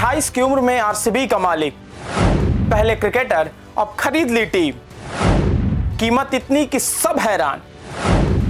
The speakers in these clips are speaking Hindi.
28 की उम्र में आरसीबी का मालिक, पहले क्रिकेटर, अब खरीद ली टीम। कीमत इतनी कि सब हैरान,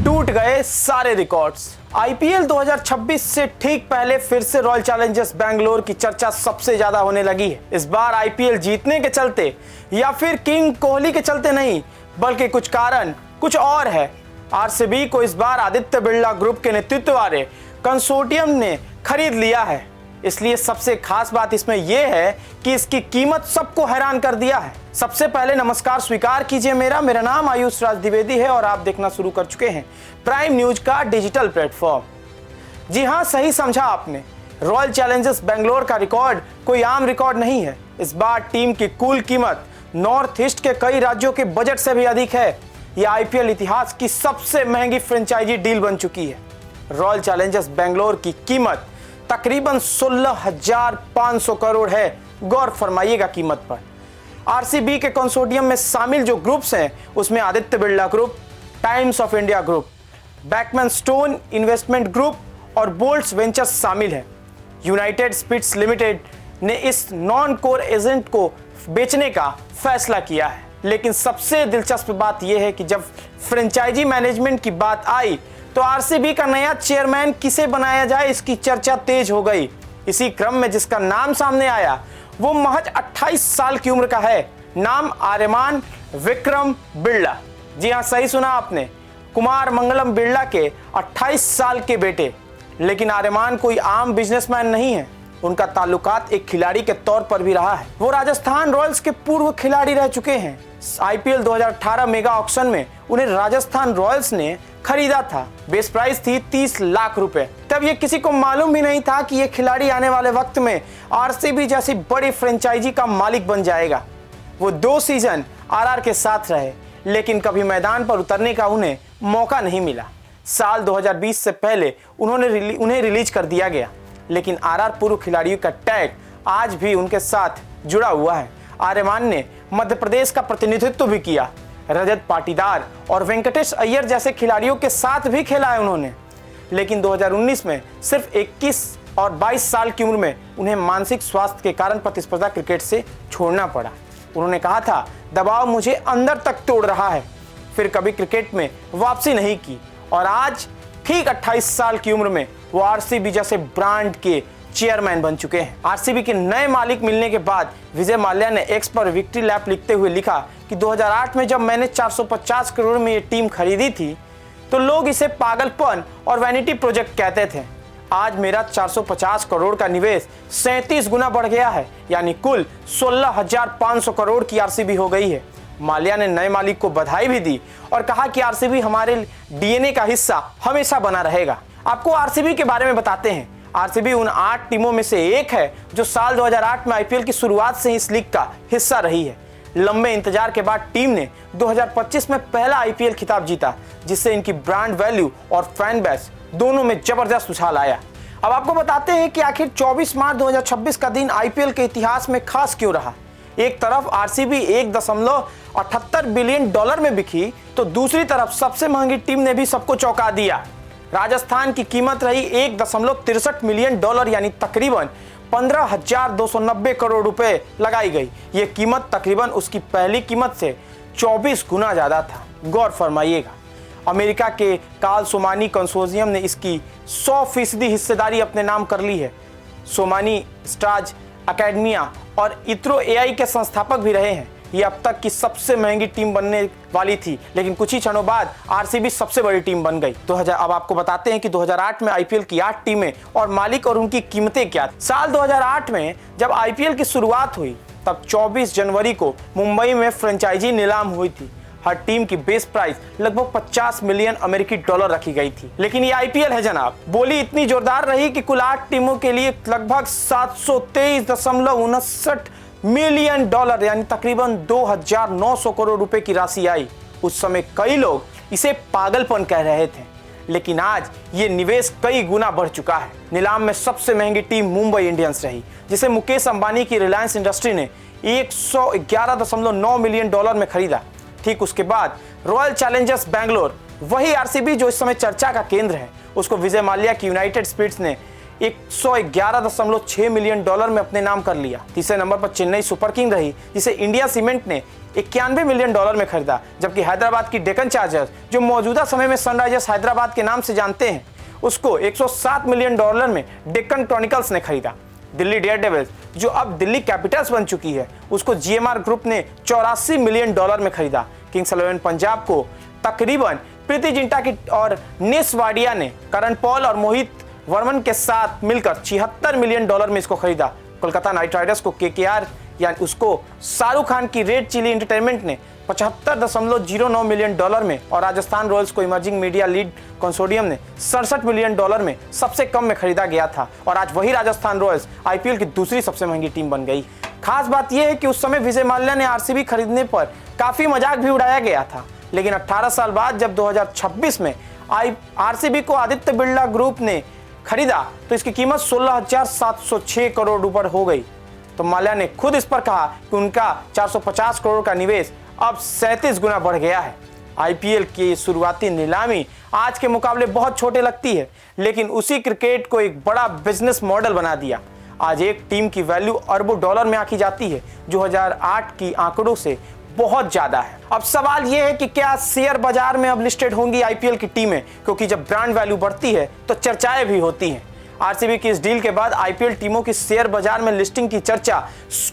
टूट गए सारे रिकॉर्ड्स। आईपीएल 2026 से ठीक पहले फिर से रॉयल चैलेंजर्स बेंगलोर की चर्चा सबसे ज्यादा होने लगी है। इस बार आईपीएल जीतने के चलते या फिर किंग कोहली के चलते नहीं, बल्कि कुछ कारण कुछ और है। आरसीबी को इस बार आदित्य बिरला ग्रुप के नेतृत्व वाले कंसोर्टियम ने खरीद लिया है। इसलिए सबसे खास बात इसमें यह है कि इसकी कीमत सबको हैरान कर दिया है। सबसे पहले नमस्कार स्वीकार कीजिए मेरा नाम आयुष राज द्विवेदी है और आप देखना शुरू कर चुके हैं प्राइम न्यूज का डिजिटल प्लेटफॉर्म। जी हां, सही समझा आपने। रॉयल चैलेंजर्स बेंगलोर का रिकॉर्ड कोई आम रिकॉर्ड नहीं है। इस बार टीम की कुल कीमत नॉर्थ ईस्ट के कई राज्यों के बजट से भी अधिक है। यह आईपीएल इतिहास की सबसे महंगी फ्रेंचाइजी डील बन चुकी है। रॉयल चैलेंजर्स बेंगलोर की कीमत तकरीबन 16,500 करोड़ है। गौर फरमाइएगा कीमत पर। आरसीबी के कंसोर्टियम में शामिल जो ग्रुप्स हैं उसमें Aditya Birla group, times of India group, Beckmann stone investment group और बोल्ट्स वेंचर्स शामिल हैं। यूनाइटेड स्पिरिट्स लिमिटेड ने इस नॉन कोर एजेंट को बेचने का फैसला किया है। लेकिन सबसे दिलचस्प बात यह है कि जब फ्रेंचाइजी मैनेजमेंट की बात आई तो आरसीबी का नया चेयरमैन किसे बनाया जाए, इसकी चर्चा तेज हो गई। इसी क्रम में जिसका नाम सामने आया वो महज 28 साल की उम्र का है। नाम आर्यमान विक्रम बिरला। जी हां, सही सुना आपने, कुमार मंगलम बिरला के 28 साल के बेटे। लेकिन आर्यमान कोई आम बिजनेसमैन नहीं है। उनका ताल्लुकात एक खिलाड़ी के तौर पर भी रहा है। वो राजस्थान रॉयल्स के पूर्व खिलाड़ी रह चुके हैं। आईपीएल 2018 मेगा ऑक्शन में उन्हें राजस्थान रॉयल्स ने खरीदा था। बेस प्राइस थी 30 लाख रुपए। तब ये किसी को मालूम भी नहीं था कि ये खिलाड़ी आने वाले वक्त में आरसीबी जैसी बड़ी फ्रेंचाइजी का मालिक बन जाएगा। वो 2 सीजन आरआर के साथ रहे, लेकिन कभी मैदान पर उतरने का उन्हें मौका नहीं मिला। साल 2020 से पहले उन्हें रिलीज कर दिया गया, लेकिन आरआर पूर्व खिलाड़ियों का टैग आज भी उनके साथ जुड़ा हुआ है। आर्यमान ने मध्य प्रदेश का प्रतिनिधित्व भी किया। रजत पाटीदार और वेंकटेश अय्यर जैसे खिलाड़ियों के साथ भी खेला है उन्होंने। लेकिन 2019 में सिर्फ 21 और 22 साल की उम्र में उन्हें मानसिक स्वास्थ्य के कारण प्रतिस्पर्धा क्रिकेट से छोड़ना पड़ा। उन्होंने कहा था, दबाव मुझे अंदर तक तोड़ रहा है। फिर कभी क्रिकेट में वापसी नहीं की और आज ठीक 28 साल की उम्र में वो आरसीबी जैसे ब्रांड के चेयरमैन बन चुके हैं। आरसीबी के नए मालिक मिलने के बाद विजय माल्या ने एक्स पर विक्ट्री लैप लिखते हुए लिखा कि 2008 में जब मैंने 450 करोड़ में ये टीम खरीदी थी तो लोग इसे पागलपन और वैनिटी प्रोजेक्ट कहते थे। आज मेरा 450 करोड़ का निवेश 37 गुना बढ़ गया है, यानी कुल 16,500 करोड़ की आरसीबी हो गई है। माल्या ने नए मालिक को बधाई भी दी और कहा कि आरसीबी हमारे डीएनए का हिस्सा हमेशा बना रहेगा। आपको आरसीबी के बारे में बताते हैं। आरसीबी उन 8 टीमों में से एक है जो साल 2008 में आईपीएल की शुरुआत से ही इस लीग का हिस्सा रही है। लंबे इंतजार के बाद टीम ने 2025 में पहला आईपीएल खिताब जीता, जिससे इनकी ब्रांड वैल्यू और फैन बेस दोनों में जबरदस्त उछाल आया। अब आपको बताते हैं कि आखिर 24 मार्च 2026 का दिन आईपीएल के इतिहास में खास क्यों रहा। एक तरफ आरसीबी $1.78 बिलियन में बिकी तो दूसरी तरफ सबसे महंगी टीम ने भी सबको चौंका दिया। राजस्थान की कीमत रही $1.63 मिलियन, यानी तकरीबन 15,290 करोड़ रुपए लगाई गई। यह कीमत तकरीबन उसकी पहली कीमत से 24 गुना ज्यादा था। गौर फरमाइएगा। अमेरिका के कार्ल सोमानी कंसोर्टियम ने इसकी 100% हिस्सेदारी अपने नाम कर ली है। सोमानी स्टार्ज अकेडमिया और इत्रो एआई के संस्थापक भी रहे हैं। ये अब तक की सबसे महंगी टीम बनने वाली थी, लेकिन कुछ ही क्षणों बाद आरसीबी सबसे बड़ी टीम बन गई। अब आपको बताते हैं कि 2008 में आईपीएल की 8 टीमें और मालिक और उनकी कीमतें क्या थी। साल 2008 में जब आईपीएल की शुरुआत हुई तब 24 जनवरी को मुंबई में फ्रेंचाइजी नीलाम हुई थी। हर टीम की बेस प्राइस लगभग 50 मिलियन अमेरिकी डॉलर रखी गई थी। लेकिन ये आईपीएल है जनाब। बोली इतनी जोरदार रही कि कुल 8 टीमों के लिए लगभग 723.59 मिलियन डॉलर, यानी तकरीबन 2,900 करोड़ रुपए की राशि आई। उस समय कई लोग इसे पागलपन कह रहे थे, लेकिन आज ये निवेश कई गुना बढ़ चुका है। नीलाम में सबसे महंगी टीम मुंबई इंडियंस रही, जिसे मुकेश अंबानी की रिलायंस इंडस्ट्री ने $111.9 मिलियन में खरीदा। ठीक उसके बाद रॉयल चैलेंजर्स बेंगलोर, वही आरसीबी जो इस समय चर्चा का केंद्र है, उसको विजय माल्या की यूनाइटेड स्पिरिट्स ने $111.6 मिलियन में अपने नाम कर लिया। तीसरे नंबर पर चेन्नई सुपर किंग रही, जिसे इंडिया सीमेंट ने $91 मिलियन में खरीदा, जबकि हैदराबाद की डेक्कन चार्जर्स, जो मौजूदा समय में सनराइजर्स हैदराबाद के नाम से जानते हैं, उसको $107 मिलियन में डेक्कन क्रॉनिकल्स ने खरीदा। दिल्ली डेयरडेविल्स, जो अब दिल्ली कैपिटल्स बन चुकी है, उसको जीएमआर ग्रुप ने $84 मिलियन में खरीदा। किंग्स 11 पंजाब को तकरीबन प्रीति जिंटा की और नेस वाडिया ने करण पॉल और मोहित वर्मन के साथ मिलकर $76 मिलियन में इसको खरीदा। कोलकाता नाइट राइडर्स को केकेआर यानी उसको शाहरुख खान की रेड चिली एंटरटेनमेंट ने $75.09 मिलियन में और राजस्थान रॉयल्स को इमर्जिंग मीडिया लीड कंसोर्टियम ने $67 मिलियन में सबसे कम में खरीदा गया था। और आज वही राजस्थान रॉयल्स आईपीएल की दूसरी सबसे महंगी टीम बन गई। खास बात यह है कि उस समय विजय माल्या ने आरसीबी खरीदने पर काफी मजाक भी उड़ाया गया था, लेकिन 18 साल बाद जब 2026 में आरसीबी को आदित्य बिरला ग्रुप ने खरीदा तो इसकी कीमत 16,706 करोड़ रुपए हो गई। तो माल्या ने खुद इस पर कहा कि उनका 450 करोड़ का निवेश अब 37 गुना बढ़ गया है। आईपीएल की शुरुआती नीलामी आज के मुकाबले बहुत छोटे लगती है, लेकिन उसी क्रिकेट को एक बड़ा बिजनेस मॉडल बना दिया। आज एक टीम की वैल्यू अरबों डॉलर में आंकी जाती है, जो 2008 की आंकड़ों से बहुत ज्यादा है। अब सवाल यह है कि क्या शेयर बाजार में अब लिस्टेड होंगी आईपीएल की टीमें, क्योंकि जब ब्रांड वैल्यू बढ़ती है तो चर्चाएं भी होती हैं। आरसीबी की इस डील के बाद आईपीएल टीमों की शेयर बाजार में लिस्टिंग की चर्चा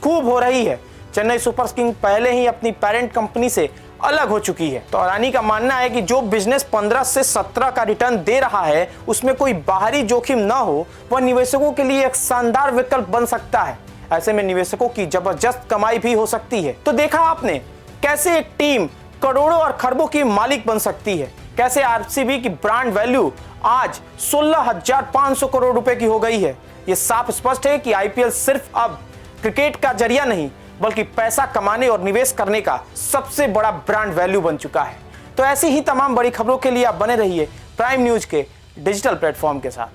खूब हो रही है। चेन्नई सुपर किंग पहले ही अपनी पेरेंट कंपनी से अलग हो चुकी है। तो अडानी का मानना है कि जो बिजनेस 15 से 17 का रिटर्न दे रहा है, उसमें कोई बाहरी जोखिम ना हो, वह निवेशकों के लिए एक शानदार विकल्प बन सकता है। ऐसे में निवेशकों की जबरदस्त कमाई भी हो सकती है। तो देखा आपने कैसे एक टीम करोड़ों और खरबों की मालिक बन सकती है, कैसे आरसीबी की ब्रांड वैल्यू आज 16,500 करोड़ रुपए की हो गई है। यह साफ स्पष्ट है कि आईपीएल सिर्फ अब क्रिकेट का जरिया नहीं, बल्कि पैसा कमाने और निवेश करने का सबसे बड़ा ब्रांड वैल्यू बन चुका है। तो ऐसी ही तमाम बड़ी खबरों के लिए आप बने रहिए प्राइम न्यूज के डिजिटल प्लेटफॉर्म के साथ।